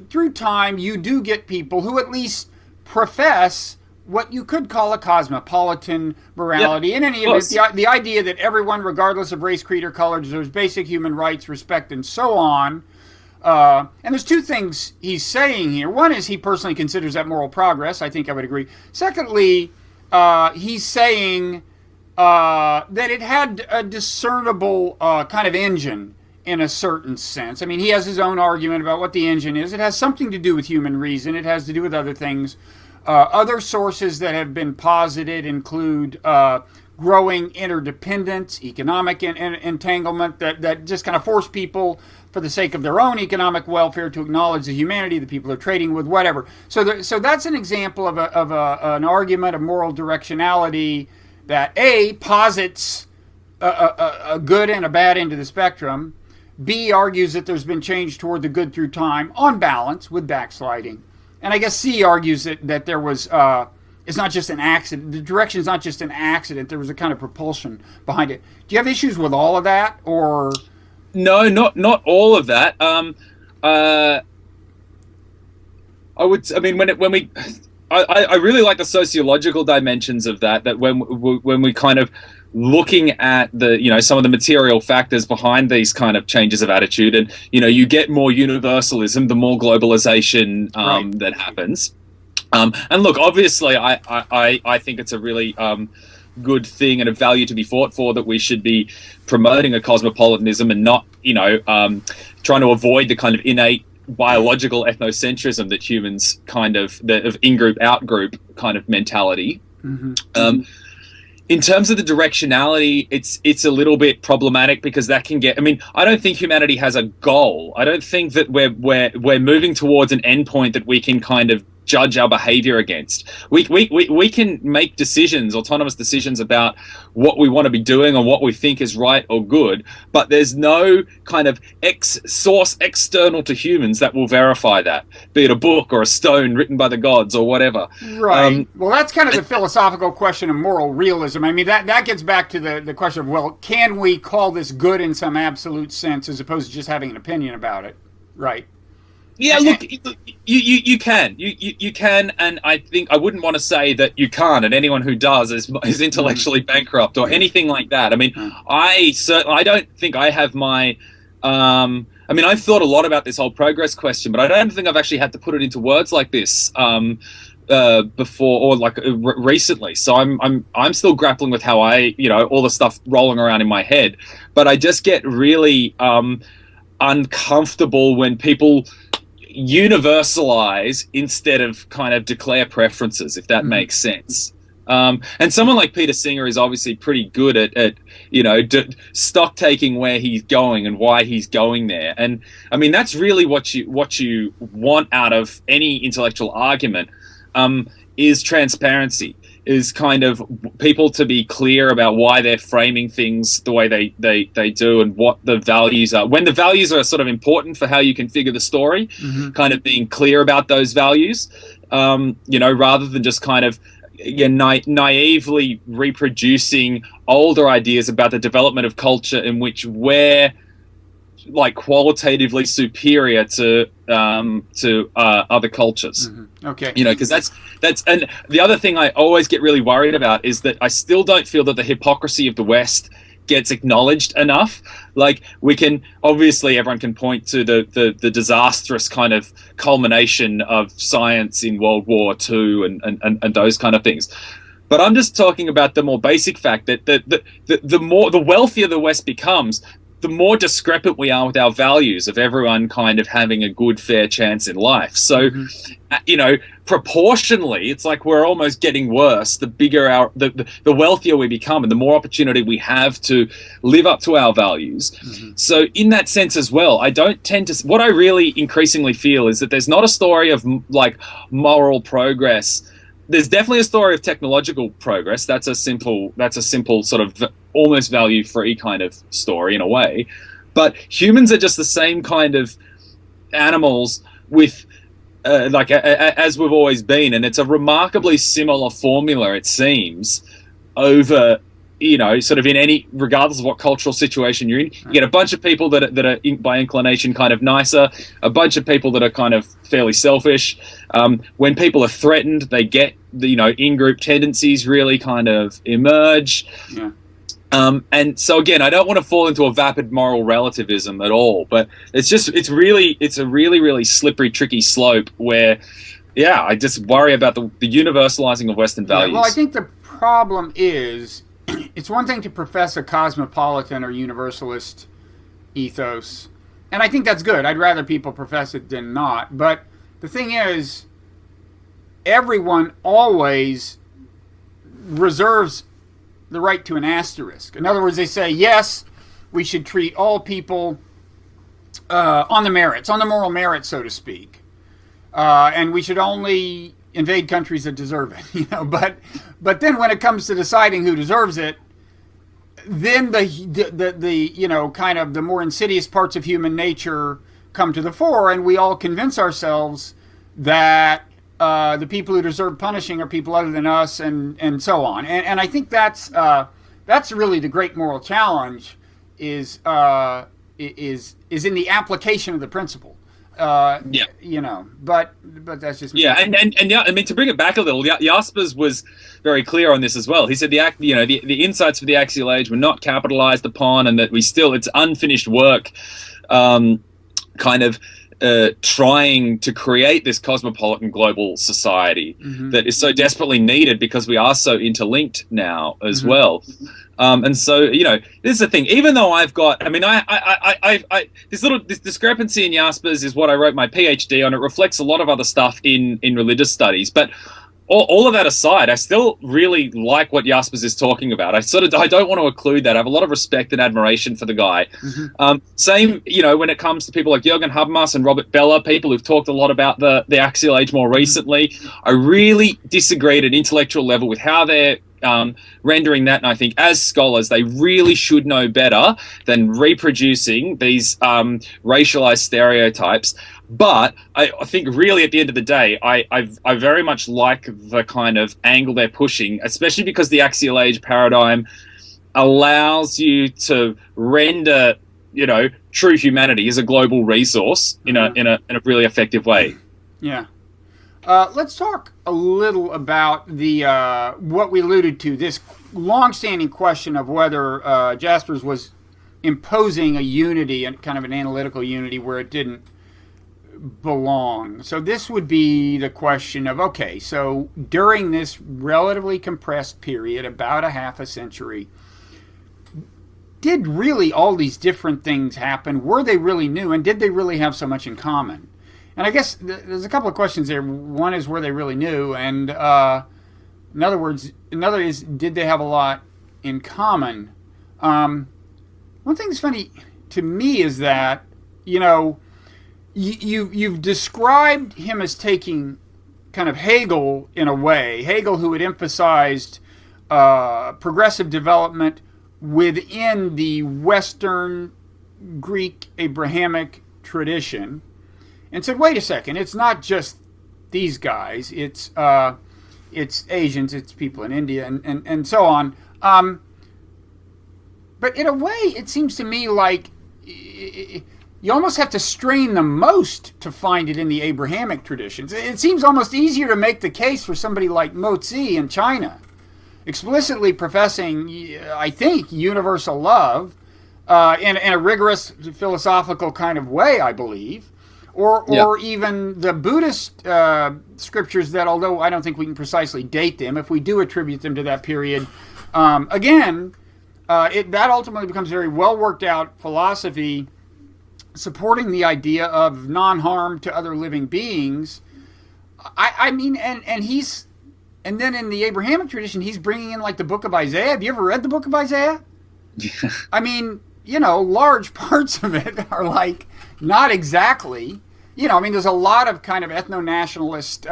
through time, you do get people who at least profess what you could call a cosmopolitan morality. In any event, the idea that everyone, regardless of race, creed, or color, deserves basic human rights, respect, and so on. And there's two things he's saying here. One is he personally considers that moral progress. I think I would agree. Secondly, he's saying that it had a discernible kind of engine in a certain sense. He has his own argument about what the engine is. It has something to do with human reason. It has to do with other things. Other sources that have been posited include growing interdependence, economic entanglement that just kind of force people, for the sake of their own economic welfare, to acknowledge the humanity, the people they're trading with, whatever. So that's an example of an argument of moral directionality that A, posits a good and a bad end of the spectrum. B, argues that there's been change toward the good through time, on balance, with backsliding. And I guess C argues that there was, it's not just an accident. The direction is not just an accident. There was a kind of propulsion behind it. Do you have issues with all of that, or? No, not all of that. I really like the sociological dimensions of that. That when we kind of looking at the, some of the material factors behind these kind of changes of attitude, and you get more universalism, the more globalization Right. that happens. And look, obviously, I think it's a really good thing and a value to be fought for, that we should be promoting a cosmopolitanism and not, trying to avoid the kind of innate biological ethnocentrism that humans kind of, of in-group, out-group kind of mentality. Mm-hmm. In terms of the directionality, it's a little bit problematic, because that can get. I mean, I don't think humanity has a goal. I don't think that we're moving towards an endpoint that we can kind of judge our behavior against. We can make decisions, autonomous decisions, about what we want to be doing or what we think is right or good, but there's no kind of source external to humans that will verify that, be it a book or a stone written by the gods or whatever. Right. Well, that's kind of the philosophical question of moral realism. I mean, that gets back to the question of, well, can we call this good in some absolute sense, as opposed to just having an opinion about it? Right. Yeah, look, you can, you can, and I think I wouldn't want to say that you can't, and anyone who does is intellectually bankrupt or anything like that. I mean, I don't think I have my. I mean, I've thought a lot about this whole progress question, but I don't think I've actually had to put it into words like this before, or like recently. So I'm still grappling with how all the stuff rolling around in my head, but I just get really uncomfortable when people universalize instead of kind of declare preferences, if that makes sense. And someone like Peter Singer is obviously pretty good at stock taking where he's going and why he's going there. And I mean, that's really what you want out of any intellectual argument, is transparency, is kind of people to be clear about why they're framing things the way they do, and what the values are. When the values are sort of important for how you configure the story, kind of being clear about those values, rather than just kind of naively reproducing older ideas about the development of culture in which we're like qualitatively superior to other cultures. Okay. Because that's and the other thing I always get really worried about is that I still don't feel that the hypocrisy of the West gets acknowledged enough. Like, we can obviously, everyone can point to the disastrous kind of culmination of science in World War II and those kind of things. But I'm just talking about the more basic fact that the wealthier the West becomes, the more discrepant we are with our values of everyone kind of having a good, fair chance in life. So, proportionally, it's like we're almost getting worse. The bigger the wealthier we become, and the more opportunity we have to live up to our values. So, in that sense as well, I don't tend to. What I really increasingly feel is that there's not a story of like moral progress. There's definitely a story of technological progress. That's a simple sort of almost value-free kind of story in a way. But humans are just the same kind of animals with, as we've always been. And it's a remarkably similar formula, it seems, over, sort of in any, regardless of what cultural situation you're in. You get a bunch of people that are by inclination kind of nicer, a bunch of people that are kind of fairly selfish. When people are threatened, they get the, in-group tendencies really kind of emerge. Yeah. And so again, I don't want to fall into a vapid moral relativism at all, but it's a really, really slippery, tricky slope where, I just worry about the universalizing of Western values. Well, I think the problem is, it's one thing to profess a cosmopolitan or universalist ethos, and I think that's good. I'd rather people profess it than not. But the thing is, everyone always reserves the right to an asterisk. In other words, they say, yes, we should treat all people on the merits, on the moral merits, so to speak. And we should only invade countries that deserve it, But then when it comes to deciding who deserves it, then the kind of the more insidious parts of human nature come to the fore, and we all convince ourselves that the people who deserve punishing are people other than us, and so on. And I think that's really the great moral challenge is in the application of the principle. Yeah. But that's just me. Yeah, and yeah, I mean, to bring it back a little, Jaspers was very clear on this as well. He said the insights of the Axial Age were not capitalized upon, and that it's unfinished work, kind of trying to create this cosmopolitan global society that is so desperately needed because we are so interlinked now as well. And so, this is the thing. Even though I've got, I mean, this discrepancy in Jaspers is what I wrote my PhD on. It reflects a lot of other stuff in religious studies, but all of that aside, I still really like what Jaspers is talking about. I don't want to occlude that. I have a lot of respect and admiration for the guy. Same, when it comes to people like Jürgen Habermas and Robert Bellah, people who've talked a lot about the Axial Age more recently. I really disagree at an intellectual level with how they're rendering that, and I think as scholars they really should know better than reproducing these racialized stereotypes. But I think really at the end of the day, I very much like the kind of angle they're pushing, especially because the Axial Age paradigm allows you to render, true humanity as a global resource in a really effective way. Yeah. Let's talk a little about the what we alluded to, this long-standing question of whether Jaspers was imposing a unity, and kind of an analytical unity, where it didn't belong. So this would be the question of, okay, so during this relatively compressed period, about a half a century, did really all these different things happen? Were they really new? And did they really have so much in common? And I guess there's a couple of questions there. One is, were they really new? And another is, did they have a lot in common? One thing that's funny to me is that, you've described him as taking kind of Hegel in a way. Hegel, who had emphasized progressive development within the Western Greek Abrahamic tradition, and said, wait a second, it's not just these guys, it's Asians, it's people in India, and so on. But in a way, it seems to me like you almost have to strain the most to find it in the Abrahamic traditions. It seems almost easier to make the case for somebody like Mozi in China, explicitly professing, I think, universal love in a rigorous philosophical kind of way, I believe. Or even the Buddhist scriptures that, although I don't think we can precisely date them, if we do attribute them to that period, that ultimately becomes very well worked out philosophy supporting the idea of non-harm to other living beings. I mean, and then in the Abrahamic tradition, he's bringing in like the book of Isaiah. Have you ever read the book of Isaiah? Yeah. I mean, large parts of it are like not exactly, there's a lot of kind of ethno-nationalist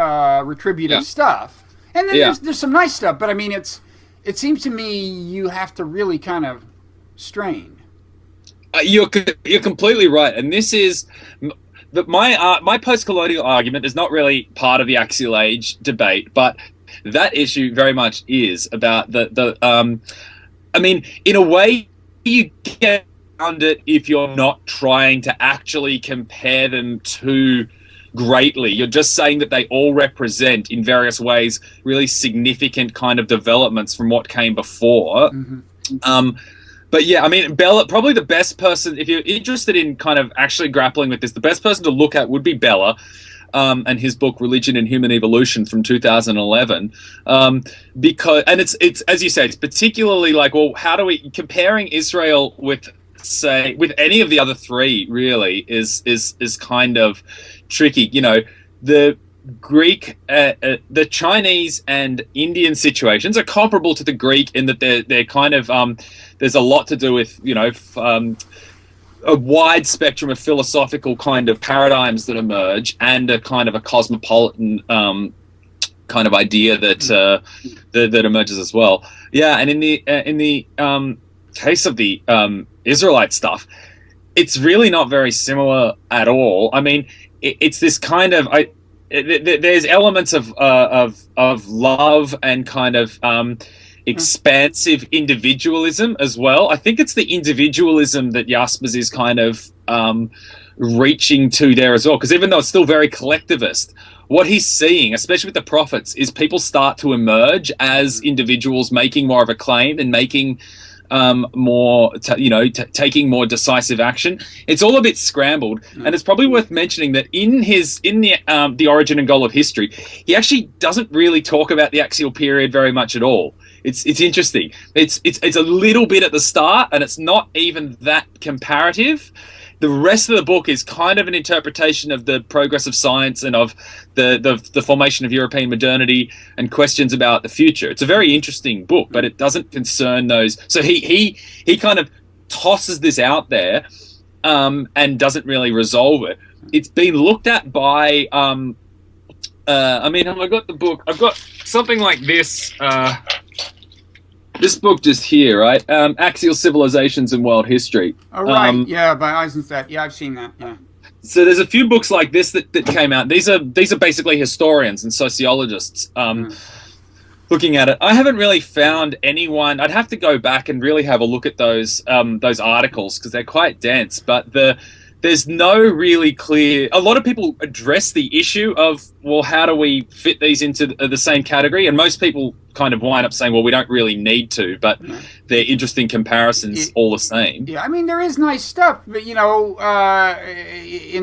retributive stuff. And then there's some nice stuff, but I mean, it seems to me you have to really kind of strain. You're completely right, and this is my post-colonial argument is not really part of the Axial Age debate, but that issue very much is about I mean, in a way, you get around it if you're not trying to actually compare them too greatly. You're just saying that they all represent, in various ways, really significant kind of developments from what came before. But yeah, I mean, Bellah, probably the best person, if you're interested in kind of actually grappling with this, the best person to look at would be Bellah, and his book Religion and Human Evolution from 2011. Because, and it's as you say, it's particularly like, well, how do we, comparing Israel with, say, with any of the other three really is kind of tricky. The Greek, the Chinese and Indian situations are comparable to the Greek in that they're kind of there's a lot to do with a wide spectrum of philosophical kind of paradigms that emerge, and a kind of a cosmopolitan kind of idea that that emerges as well. Yeah, and in the case of the Israelite stuff, it's really not very similar at all. I mean, it's this kind of there's elements of love and kind of expansive individualism as well. I think it's the individualism that Jaspers is kind of reaching to there as well. Because even though it's still very collectivist, what he's seeing, especially with the prophets, is people start to emerge as individuals making more of a claim and making taking more decisive action. It's all a bit scrambled, and it's probably worth mentioning that in the origin and goal of history, he actually doesn't really talk about the axial period very much at all. It's interesting. It's a little bit at the start, and it's not even that comparative. The rest of the book is kind of an interpretation of the progress of science and of the formation of European modernity and questions about the future. It's a very interesting book, but it doesn't concern those. So he kind of tosses this out there and doesn't really resolve it. It's been looked at by have I got the book? I've got something like this. This book just here, right? Axial Civilizations and World History. Oh, right. Yeah, by Eisenstadt. Yeah, I've seen that. Yeah. So there's a few books like this that came out. These are basically historians and sociologists looking at it. I haven't really found anyone. I'd have to go back and really have a look at those articles because they're quite dense. But there's no really clear. A lot of people address the issue of, well, how do we fit these into the same category? And most people kind of wind up saying, well, we don't really need to, but they're interesting comparisons all the same. Yeah, I mean, there is nice stuff, but, in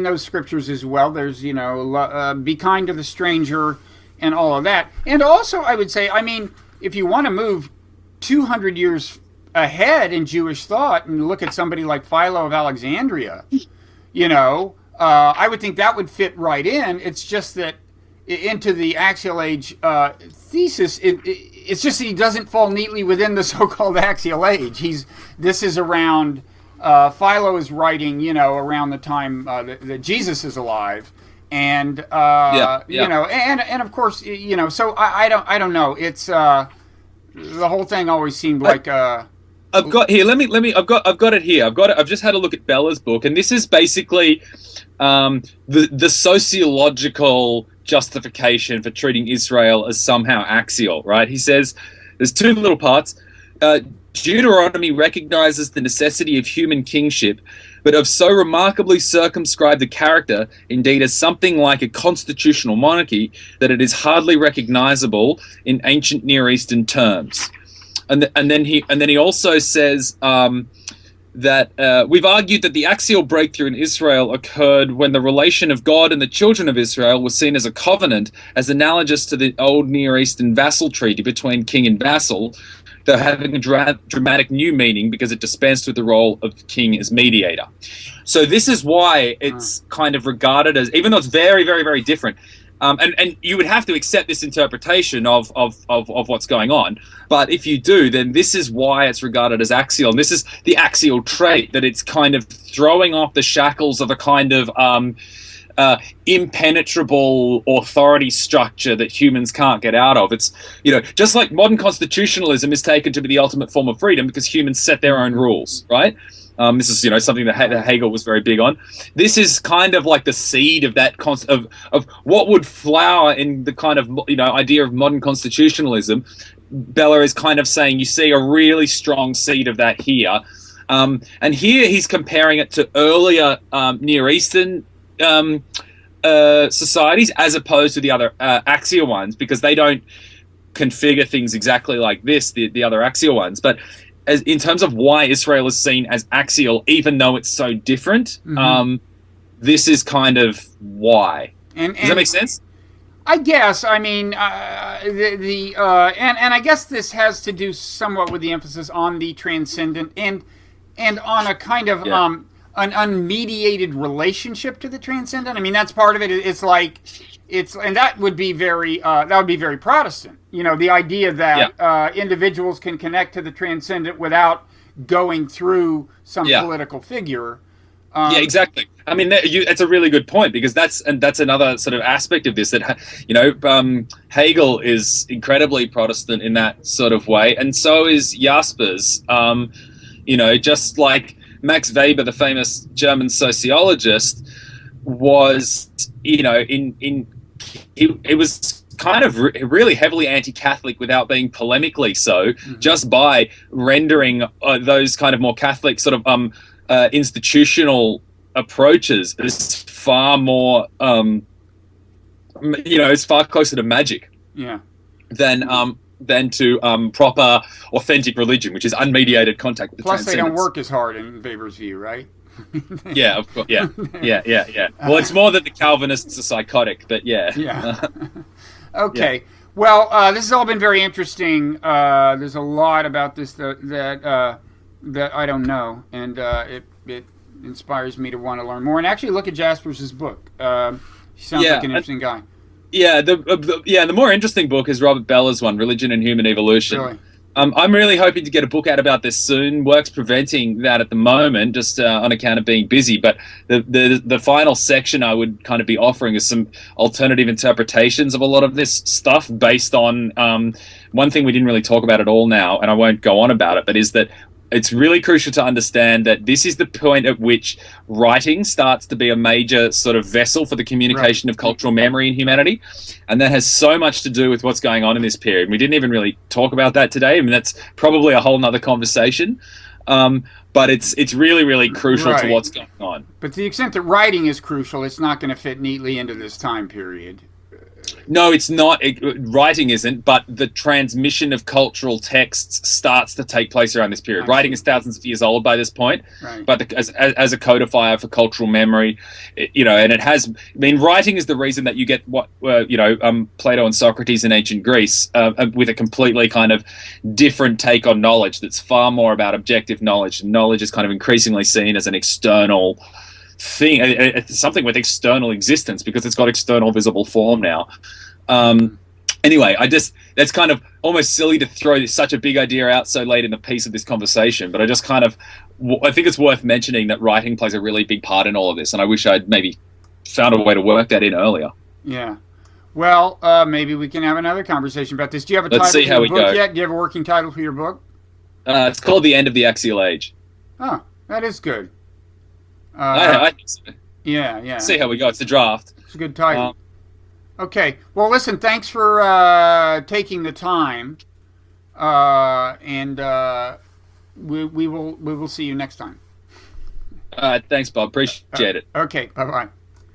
those scriptures as well, there's, be kind to the stranger and all of that. And also, I would say, I mean, if you want to move 200 years ahead in Jewish thought and look at somebody like Philo of Alexandria, I would think that would fit right in. It's just that into the Axial Age thesis, it's just that he doesn't fall neatly within the so-called Axial Age. This is around, Philo is writing, around the time that Jesus is alive. And, and of course, so I don't know. It's, the whole thing always seemed like, I've got here. I've got it here. I've just had a look at Bella's book, and this is basically the sociological justification for treating Israel as somehow axial. Right? He says there's two little parts. Deuteronomy recognizes the necessity of human kingship, but of so remarkably circumscribed the character, indeed as something like a constitutional monarchy, that it is hardly recognizable in ancient Near Eastern terms. And then he also says that we've argued that the axial breakthrough in Israel occurred when the relation of God and the children of Israel was seen as a covenant, as analogous to the old Near Eastern vassal treaty between king and vassal, though having a dramatic new meaning because it dispensed with the role of king as mediator. So this is why it's kind of regarded as, even though it's very, very, very different, and you would have to accept this interpretation of what's going on. But if you do, then this is why it's regarded as axial. And this is the axial trait, that it's kind of throwing off the shackles of a kind of impenetrable authority structure that humans can't get out of. It's, just like modern constitutionalism is taken to be the ultimate form of freedom because humans set their own rules, right? This is, something that Hegel was very big on. This is kind of like the seed of that of what would flower in the kind of idea of modern constitutionalism. Bella is kind of saying you see a really strong seed of that here, and here he's comparing it to earlier Near Eastern societies as opposed to the other axial ones, because they don't configure things exactly like this, the other axial ones, but as in terms of why Israel is seen as axial, even though it's so different, this is kind of why. Does that make sense? I guess. I mean, and I guess this has to do somewhat with the emphasis on the transcendent and on a kind of an unmediated relationship to the transcendent. I mean, that's part of it. And that would be very Protestant. The idea that individuals can connect to the transcendent without going through some political figure. Yeah, exactly. I mean, that's a really good point, because that's another sort of aspect of this, that Hegel is incredibly Protestant in that sort of way, and so is Jaspers. Just like Max Weber, the famous German sociologist, was, it was kind of really heavily anti-Catholic without being polemically so, just by rendering those kind of more Catholic sort of institutional approaches is far more, it's far closer to magic. Yeah. Than to proper, authentic religion, which is unmediated contact with the Plus, they don't transcendence. work as hard in Weber's view, right? Yeah, of course. Yeah. Well, it's more that the Calvinists are psychotic, but yeah. Yeah. Okay. Yeah. Well, this has all been very interesting. There's a lot about this that I don't know, and it inspires me to want to learn more and actually look at Jaspers' book. He sounds like an interesting guy. Yeah, the more interesting book is Robert Beller's one, Religion and Human Evolution. Really? I'm really hoping to get a book out about this soon. Work's preventing that at the moment, just on account of being busy. But the final section I would kind of be offering is some alternative interpretations of a lot of this stuff based on one thing we didn't really talk about at all now, and I won't go on about it, but is that it's really crucial to understand that this is the point at which writing starts to be a major sort of vessel for the communication of cultural memory in humanity. And that has so much to do with what's going on in this period. We didn't even really talk about that today. I mean, that's probably a whole nother conversation. But it's really, really crucial to what's going on. But to the extent that writing is crucial, it's not going to fit neatly into this time period. No, it's not. Writing isn't, but the transmission of cultural texts starts to take place around this period. Writing is thousands of years old by this point, but as a codifier for cultural memory, and it has. I mean, writing is the reason that you get what Plato and Socrates in ancient Greece with a completely kind of different take on knowledge. That's far more about objective knowledge. Knowledge is kind of increasingly seen as an external thing, it's something with external existence because it's got external visible form now. Anyway, that's kind of almost silly to throw such a big idea out so late in the piece of this conversation, but I think it's worth mentioning that writing plays a really big part in all of this, and I wish I'd maybe found a way to work that in earlier. Yeah. Well, maybe we can have another conveation about this. Do you have a title for your book yet? Do you have a working title for your book? It's called The End of the Axial Age. Oh, that is good. I think so. Yeah. See how we go. It's a draft. It's a good title. Okay. Well, listen. Thanks for taking the time, and we will see you next time. Thanks, Bob. Appreciate it. Okay. Bye-bye.